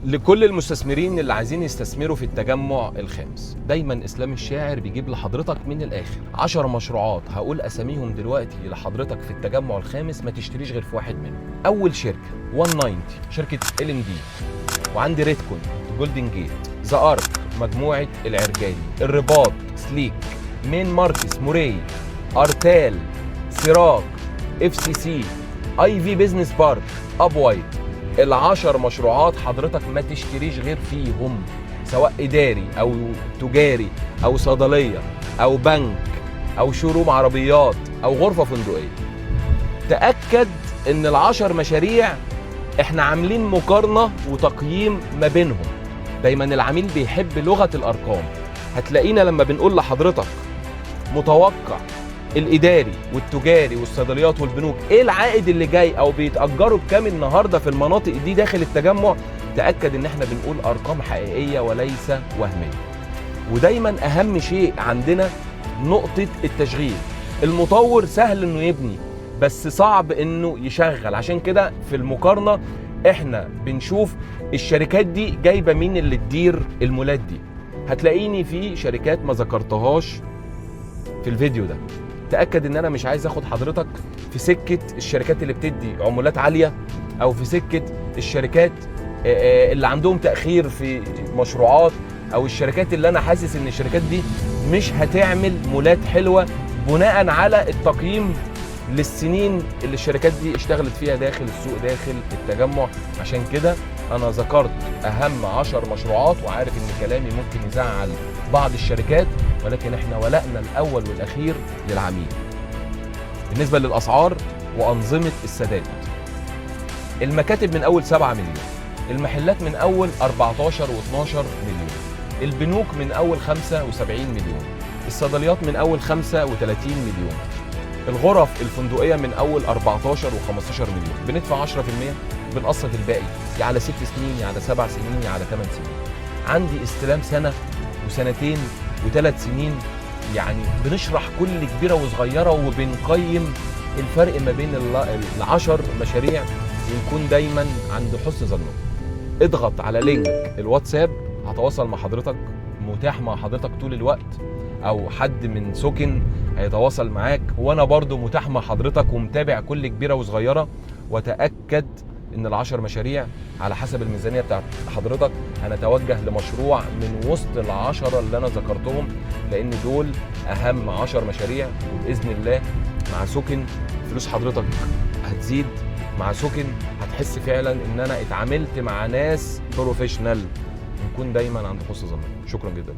لكل المستثمرين اللي عايزين يستثمروا في التجمع الخامس، دايما اسلام الشاعر بيجيب لحضرتك من الاخر 10 مشروعات هقول اساميهم دلوقتي لحضرتك في التجمع الخامس، ما تشتريش غير في واحد منهم. اول شركه 190 شركه LMD، وعندي ريدكون، جولدن جيت، ذا ارك مجموعه العرجاني، الرباط، سليك، مين ماركس، موراي، ارتال، سيراك، FCC، IV بيزنس بارك، اب وايت. ال10 مشروعات حضرتك ما تشتريش غير فيهم، سواء اداري او تجاري او صيدليه او بنك او شوروم عربيات او غرفه فندقيه. تاكد ان ال10 مشاريع احنا عاملين مقارنه وتقييم ما بينهم. دايما العميل بيحب لغه الارقام. هتلاقينا لما بنقول لحضرتك متوقع الاداري والتجاري والصيدليات والبنوك ايه العائد اللي جاي او بيتاجروا بكام النهارده في المناطق دي داخل التجمع، تاكد ان احنا بنقول ارقام حقيقيه وليس وهميه. ودايما اهم شيء عندنا نقطه التشغيل. المطور سهل انه يبني بس صعب انه يشغل، عشان كده في المقارنه احنا بنشوف الشركات دي جايبه مين اللي تدير المولات دي. هتلاقيني في شركات ما ذكرتهاش في الفيديو ده. تأكد ان انا مش عايز اخد حضرتك في سكة الشركات اللي بتدي عمولات عالية او في سكة الشركات اللي عندهم تأخير في مشروعات، او الشركات اللي انا حاسس ان الشركات دي مش هتعمل مولات حلوة بناء على التقييم للسنين اللي الشركات دي اشتغلت فيها داخل السوق داخل التجمع. عشان كده انا ذكرت اهم 10 مشروعات، وعارف ان كلامي ممكن يزعل بعض الشركات، ولكن احنا ولائنا الاول والاخير للعميل. بالنسبه للاسعار وانظمه السداد، المكاتب من اول 7 مليون، المحلات من اول 14 و12 مليون، البنوك من اول 75 مليون، الصيدليات من اول 35 مليون، الغرف الفندقيه من اول 14 و15 مليون. بندفع 10%، بنقسط الباقي يا على 6 سنين يا على 7 سنين يا على 8 سنين. عندي استلام سنه وسنتين و3 سنين، يعني بنشرح كل كبيره وصغيره وبنقيم الفرق ما بين ال10 مشاريع، ونكون دايما عند حسن ظنكم. اضغط على لينك الواتساب، هتواصل مع حضرتك، متاح مع حضرتك طول الوقت، او حد من سكن هيتواصل معاك، وانا برضو متاح مع حضرتك ومتابع كل كبيره وصغيره. وتاكد ان ال10 مشاريع على حسب الميزانيه بتاعت حضرتك هنتوجه لمشروع من وسط ال10 اللي انا ذكرتهم، لان دول اهم 10 مشاريع. وباذن الله مع سكن فلوس حضرتك هتزيد، مع سكن هتحس فعلا ان انا اتعاملت مع ناس بروفيشنال. نكون دايما عند حسن ظنك. شكرا جدا.